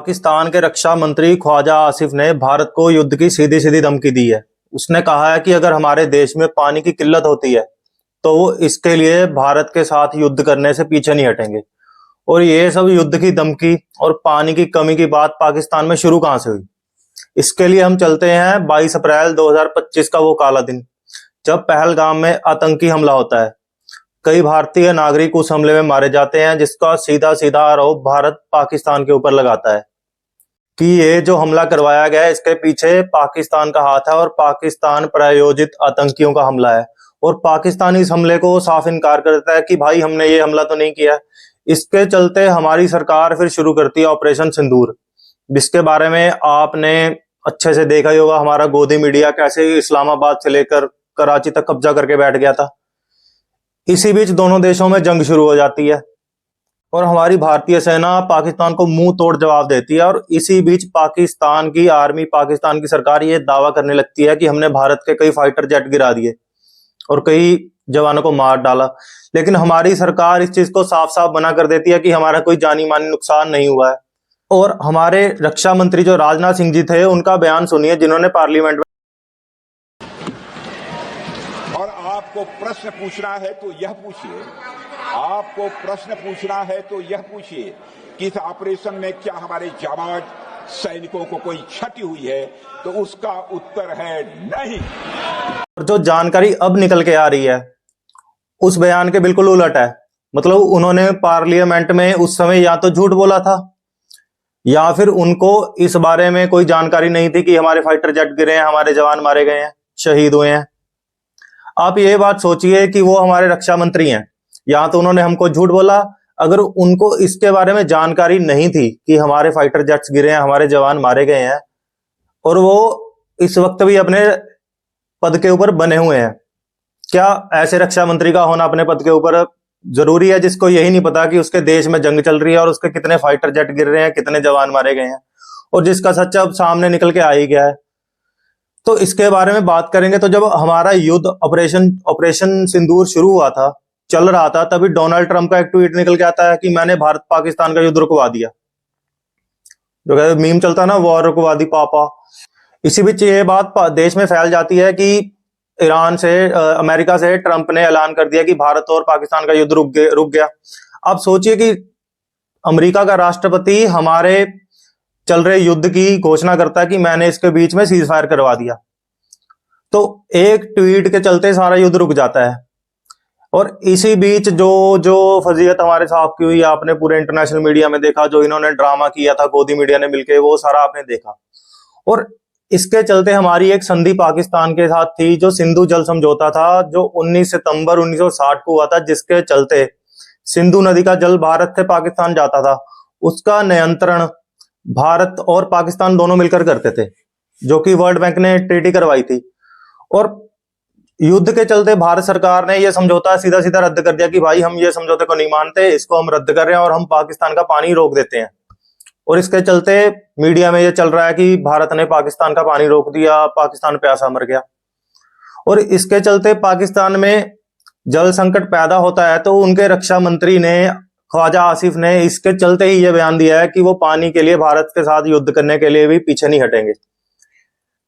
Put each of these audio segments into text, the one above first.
पाकिस्तान के रक्षा मंत्री ख्वाजा आसिफ ने भारत को युद्ध की सीधी सीधी धमकी दी है। उसने कहा है कि अगर हमारे देश में पानी की किल्लत होती है तो वो इसके लिए भारत के साथ युद्ध करने से पीछे नहीं हटेंगे। और ये सब युद्ध की धमकी और पानी की कमी की बात पाकिस्तान में शुरू कहां से हुई? इसके लिए हम चलते हैं 22 अप्रैल 2025 का वो काला दिन, जब पहलगाम में आतंकी हमला होता है। कई भारतीय नागरिक उस हमले में मारे जाते हैं, जिसका सीधा सीधा आरोप भारत पाकिस्तान के ऊपर लगाता है कि ये जो हमला करवाया गया है इसके पीछे पाकिस्तान का हाथ है और पाकिस्तान प्रायोजित आतंकियों का हमला है। और पाकिस्तान इस हमले को साफ इनकार करता है कि भाई हमने ये हमला तो नहीं किया। इसके चलते हमारी सरकार फिर शुरू करती है ऑपरेशन सिंदूर, जिसके बारे में आपने अच्छे से देखा ही होगा। हमारा गोदी मीडिया कैसे इस्लामाबाद से लेकर कराची तक कब्जा करके बैठ गया था। इसी बीच दोनों देशों में जंग शुरू हो जाती है और हमारी भारतीय सेना पाकिस्तान को मुंह तोड़ जवाब देती है। और इसी बीच पाकिस्तान की आर्मी, पाकिस्तान की सरकार ये दावा करने लगती है कि हमने भारत के कई फाइटर जेट गिरा दिए और कई जवानों को मार डाला। लेकिन हमारी सरकार इस चीज को साफ साफ मना कर देती है कि हमारा कोई जानी मानी नुकसान नहीं हुआ है। और हमारे रक्षा मंत्री जो राजनाथ सिंह जी थे, उनका बयान सुनिए, जिन्होंने पार्लियामेंट में और आपको प्रश्न पूछना है तो यह पूछिए, आपको प्रश्न पूछना है तो यह पूछिए कि इस ऑपरेशन में क्या हमारे जाबाज सैनिकों को कोई क्षति हुई है, तो उसका उत्तर है नहीं। जो जानकारी अब निकल के आ रही है उस बयान के बिल्कुल उलट है। मतलब उन्होंने पार्लियामेंट में उस समय या तो झूठ बोला था या फिर उनको इस बारे में कोई जानकारी नहीं थी कि हमारे फाइटर जेट गिरे हैं, हमारे जवान मारे गए हैं, शहीद हुए हैं। आप ये बात सोचिए कि वो हमारे रक्षा मंत्री हैं, या तो उन्होंने हमको झूठ बोला। अगर उनको इसके बारे में जानकारी नहीं थी कि हमारे फाइटर जेट्स गिरे हैं, हमारे जवान मारे गए हैं, और वो इस वक्त भी अपने पद के ऊपर बने हुए हैं, क्या ऐसे रक्षा मंत्री का होना अपने पद के ऊपर जरूरी है, जिसको यही नहीं पता कि उसके देश में जंग चल रही है और उसके कितने फाइटर जेट गिर रहे हैं, कितने जवान मारे गए हैं, और जिसका सच अब सामने निकल के आ ही गया है? तो इसके बारे में बात करेंगे। तो जब हमारा युद्ध ऑपरेशन सिंदूर शुरू हुआ था, चल रहा था, तभी डोनाल्ड ट्रंप का एक ट्वीट निकल के आता है कि मैंने भारत पाकिस्तान का युद्ध रुकवा दिया। जो कहते मीम चलता ना, वॉर रुकवा दी पापा। इसी बीच ये बात देश में फैल जाती है कि ईरान से, अमेरिका से ट्रंप ने ऐलान कर दिया कि भारत और पाकिस्तान का युद्ध रुक गया। अब सोचिए कि अमेरिका का राष्ट्रपति हमारे चल रहे युद्ध की घोषणा करता है कि मैंने इसके बीच में सीज फायर करवा दिया। तो एक ट्वीट के चलते सारा युद्ध रुक जाता है। और इसी बीच जो फजीयत हमारे साथ की हुई, आपने पूरे इंटरनेशनल मीडिया में देखा, जो इन्होंने ड्रामा किया था गोदी मीडिया ने मिलकर, वो सारा आपने देखा। और इसके चलते हमारी एक संधि पाकिस्तान के साथ थी, जो सिंधु जल समझौता था, जो 19 सितंबर 1960 को हुआ था, जिसके चलते सिंधु नदी का जल भारत से पाकिस्तान जाता था। उसका नियंत्रण भारत और पाकिस्तान दोनों मिलकर करते थे, जो कि वर्ल्ड बैंक ने ट्रीटी करवाई थी। और युद्ध के चलते भारत सरकार ने यह समझौता सीधा सीधा रद्द कर दिया कि भाई हम ये समझौते को नहीं मानते, इसको हम रद्द कर रहे हैं और हम पाकिस्तान का पानी रोक देते हैं। और इसके चलते मीडिया में यह चल रहा है कि भारत ने पाकिस्तान का पानी रोक दिया, पाकिस्तान प्यासा मर गया। और इसके चलते पाकिस्तान में जल संकट पैदा होता है। तो उनके रक्षा मंत्री ने, ख्वाजा आसिफ ने, इसके चलते ही यह बयान दिया है कि वो पानी के लिए भारत के साथ युद्ध करने के लिए भी पीछे नहीं हटेंगे।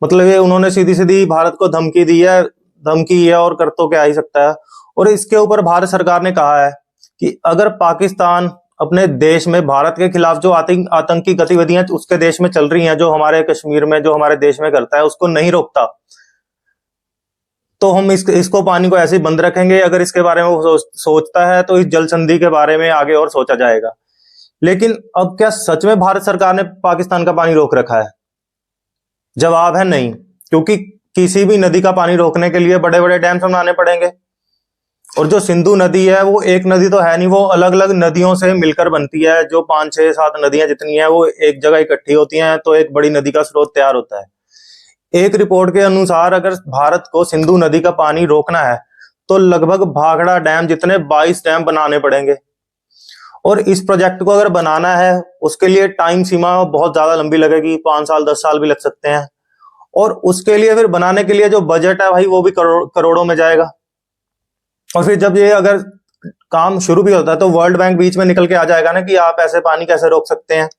मतलब ये उन्होंने सीधी सीधी भारत को धमकी दी है। धमकी है और कर तो क्या ही सकता है। और इसके ऊपर भारत सरकार ने कहा है कि अगर पाकिस्तान अपने देश में भारत के खिलाफ जो आतंकी गतिविधियां उसके देश में चल रही हैं, जो हमारे कश्मीर में, जो हमारे देश में करता है, उसको नहीं रोकता, तो हम इसको पानी को ऐसे ही बंद रखेंगे। अगर इसके बारे में वो सोचता है तो इस जल संधि के बारे में आगे और सोचा जाएगा। लेकिन अब क्या सच में भारत सरकार ने पाकिस्तान का पानी रोक रखा है? जवाब है नहीं, क्योंकि किसी भी नदी का पानी रोकने के लिए बड़े बड़े डैम बनाने पड़ेंगे। और जो सिंधु नदी है वो एक नदी तो है नहीं, वो अलग अलग नदियों से मिलकर बनती है। जो 5, 6, 7 नदियां जितनी है वो एक जगह इकट्ठी होती हैं, तो एक बड़ी नदी का स्रोत तैयार होता है। एक रिपोर्ट के अनुसार अगर भारत को सिंधु नदी का पानी रोकना है तो लगभग भाखड़ा डैम जितने 22 डैम बनाने पड़ेंगे। और इस प्रोजेक्ट को अगर बनाना है, उसके लिए टाइम सीमा बहुत ज्यादा लंबी लगेगी, 5 साल 10 साल भी लग सकते हैं। और उसके लिए फिर बनाने के लिए जो बजट है भाई, वो भी करोड़ों में जाएगा। और फिर जब ये अगर काम शुरू भी होता है तो वर्ल्ड बैंक बीच में निकल के आ जाएगा ना कि आप ऐसे पानी कैसे रोक सकते हैं।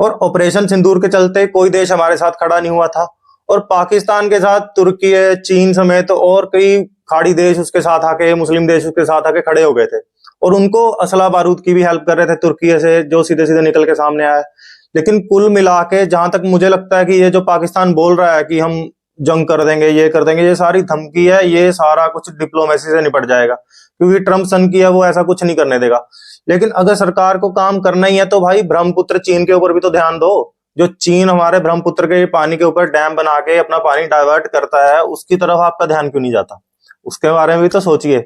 और ऑपरेशन सिंदूर के चलते कोई देश हमारे साथ खड़ा नहीं हुआ था, और पाकिस्तान के साथ तुर्की, चीन समेत और कई खाड़ी देश उसके साथ आके, मुस्लिम देश उसके साथ आके खड़े हो गए थे, और उनको असला बारूद की भी हेल्प कर रहे थे तुर्की से, जो सीधे सीधे निकल के सामने आया। लेकिन कुल मिला के जहां तक मुझे लगता है कि ये जो पाकिस्तान बोल रहा है कि हम जंग कर देंगे, ये कर देंगे, ये सारी धमकी है, ये सारा कुछ डिप्लोमेसी से निपट जाएगा, क्योंकि ट्रम्प सन की है, वो ऐसा कुछ नहीं करने देगा। लेकिन अगर सरकार को काम करना ही है तो भाई ब्रह्मपुत्र चीन के ऊपर भी तो ध्यान दो। जो चीन हमारे ब्रह्मपुत्र के पानी के ऊपर डैम बना के अपना पानी डाइवर्ट करता है, उसकी तरफ आपका ध्यान क्यों नहीं जाता? उसके बारे में भी तो सोचिए।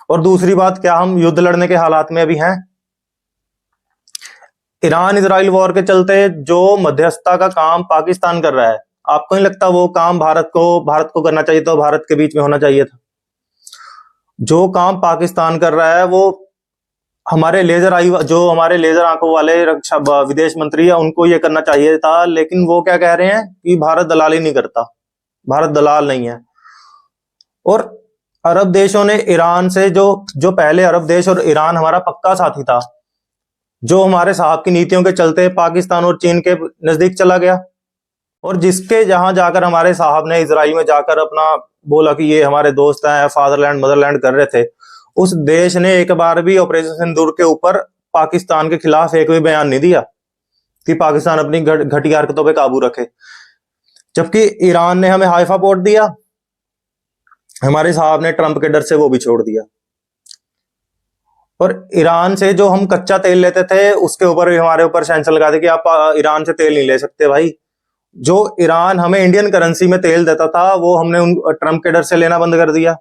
और दूसरी बात, क्या हम युद्ध लड़ने के हालात में अभी हैं? ईरान इजराइल वॉर के चलते जो मध्यस्थता का काम पाकिस्तान कर रहा है, आपको नहीं लगता वो काम भारत को करना चाहिए, तो भारत के बीच में होना चाहिए था? जो काम पाकिस्तान कर रहा है वो हमारे लेजर आंखों वाले रक्षा विदेश मंत्री है, उनको ये करना चाहिए था। लेकिन वो क्या कह रहे हैं कि भारत दलाली नहीं करता, भारत दलाल नहीं है। और अरब देशों ने ईरान से जो पहले अरब देश और ईरान हमारा पक्का साथी था, जो हमारे साहब की नीतियों के चलते पाकिस्तान और चीन के नजदीक चला गया, और जिसके जहां जाकर हमारे साहब ने इजराइल में जाकर अपना बोला कि ये हमारे दोस्त हैं, फादरलैंड मदरलैंड कर रहे थे, उस देश ने एक बार भी ऑपरेशन सिंदूर के ऊपर पाकिस्तान के खिलाफ एक भी बयान नहीं दिया कि पाकिस्तान अपनी घटिया हरकतों पे काबू रखे। जबकि ईरान ने हमें हाइफा पोर्ट दिया, हमारे साहब ने ट्रंप के डर से वो भी छोड़ दिया। और ईरान से जो हम कच्चा तेल लेते थे, उसके ऊपर भी हमारे ऊपर सैंक्शन लगा दे कि आप ईरान से तेल नहीं ले सकते। भाई, जो ईरान हमें इंडियन करेंसी में तेल देता था, वो हमने ट्रंप के डर से लेना बंद कर दिया।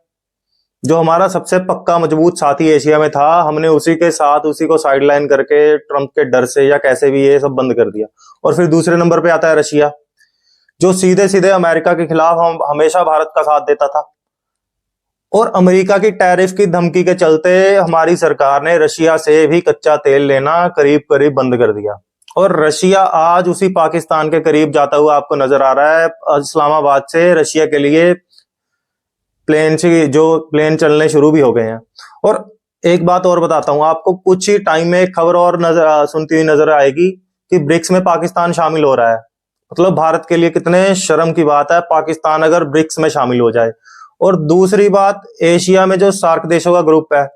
जो हमारा सबसे पक्का मजबूत साथी एशिया में था, हमने उसी के साथ उसी को साइडलाइन करके ट्रंप के डर से या कैसे भी ये सब बंद कर दिया। और फिर दूसरे नंबर पे आता है रशिया, जो सीधे सीधे अमेरिका के खिलाफ हम हमेशा भारत का साथ देता था। और अमेरिका की टैरिफ की धमकी के चलते हमारी सरकार ने रशिया से भी कच्चा तेल लेना करीब करीब बंद कर दिया। और रशिया आज उसी पाकिस्तान के करीब जाता हुआ आपको नजर आ रहा है। इस्लामाबाद से रशिया के लिए प्लेन चलने शुरू भी हो गए हैं। और एक बात और बताता हूं आपको, कुछ ही टाइम में एक खबर और सुनती हुई नजर आएगी कि ब्रिक्स में पाकिस्तान शामिल हो रहा है। मतलब भारत के लिए कितने शर्म की बात है पाकिस्तान अगर ब्रिक्स में शामिल हो जाए। और दूसरी बात, एशिया में जो सार्क देशों का ग्रुप है,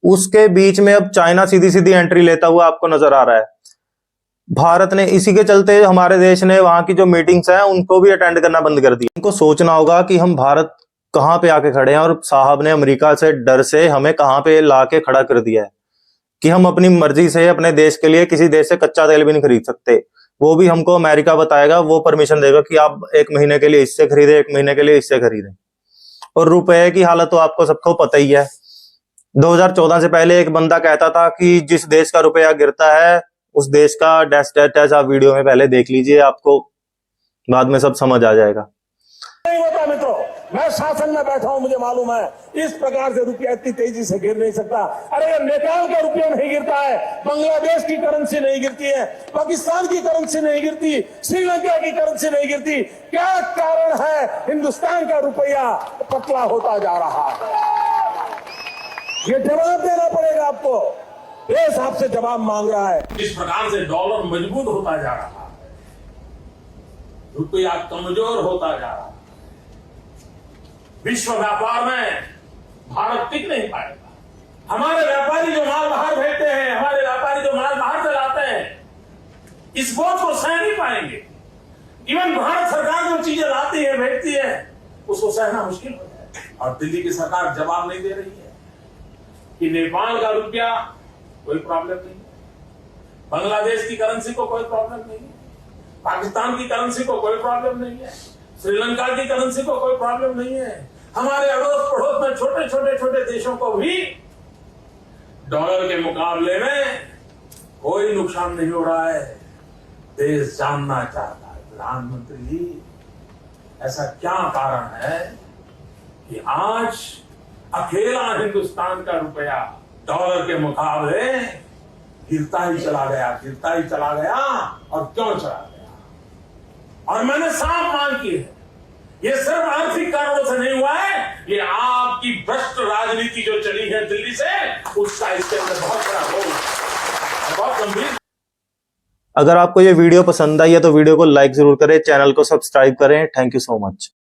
उसके बीच में अब चाइना सीधी सीधी एंट्री लेता हुआ आपको नजर आ रहा है। भारत ने इसी के चलते हमारे देश ने वहां की जो मीटिंग्स हैं उनको भी अटेंड करना बंद कर दिया। उनको सोचना होगा कि हम भारत कहां पे आके खड़े हैं, और साहब ने अमेरिका से डर से हमें कहां पे लाके खड़ा कर दिया है कि हम अपनी मर्जी से अपने देश के लिए किसी देश से कच्चा तेल भी नहीं खरीद सकते। वो भी हमको अमेरिका बताएगा, वो परमिशन देगा कि आप 1 महीने के लिए इससे खरीदे, 1 महीने के लिए इससे खरीदें। और रुपए की हालत तो आपको सबको पता ही है। 2014 से पहले एक बंदा कहता था कि जिस देश का रुपया गिरता है उस देश का डैश डैश डैश, आप वीडियो में पहले देख लीजिए, आपको बाद में सब समझ आ जाएगा। नहीं होता मित्रों, मैं शासन में बैठा हूं, मुझे मालूम है इस प्रकार से रुपया इतनी तेजी से गिर नहीं सकता। अरे नेपाल का रुपया नहीं गिरता है, बांग्लादेश की करेंसी नहीं गिरती है, पाकिस्तान की करेंसी नहीं गिरती, श्रीलंका की करेंसी नहीं गिरती। क्या कारण है हिंदुस्तान का रुपया पतला होता जा रहा है? ये जवाब देना पड़ेगा आपको। देश आपसे जवाब मांग रहा है। इस प्रकार से डॉलर मजबूत होता जा रहा है, रुपया कमजोर होता जा रहा है। विश्व व्यापार में भारत टिक नहीं पाएगा। हमारे व्यापारी जो माल बाहर भेजते हैं, हमारे व्यापारी जो माल बाहर से लाते हैं, इस बोझ को सह नहीं पाएंगे। इवन भारत सरकार जो चीजें लाती है, भेजती है, उसको सहना मुश्किल हो जाए। और दिल्ली की सरकार जवाब नहीं दे रही है कि नेपाल का रुपया कोई प्रॉब्लम नहीं है, बांग्लादेश की करेंसी को कोई प्रॉब्लम नहीं है, पाकिस्तान की करेंसी को कोई प्रॉब्लम नहीं है, श्रीलंका की करेंसी को कोई प्रॉब्लम नहीं है। हमारे अड़ोस पड़ोस में छोटे देशों को भी डॉलर के मुकाबले में कोई नुकसान नहीं हो रहा है। देश जानना चाहता है, प्रधानमंत्री जी, ऐसा क्या कारण है कि आज अकेला हिंदुस्तान का रुपया डॉलर के मुकाबले गिरता ही चला गया और क्यों चला गया? और मैंने साफ मांग की है, ये सिर्फ आर्थिक कारणों से नहीं हुआ है, ये आपकी भ्रष्ट राजनीति जो चली है दिल्ली से, उसका इसके अंदर बहुत बड़ा रोल है, बहुत गंभीर। अगर आपको ये वीडियो पसंद आई है तो वीडियो को लाइक जरूर करें, चैनल को सब्सक्राइब करें। Thank you so much.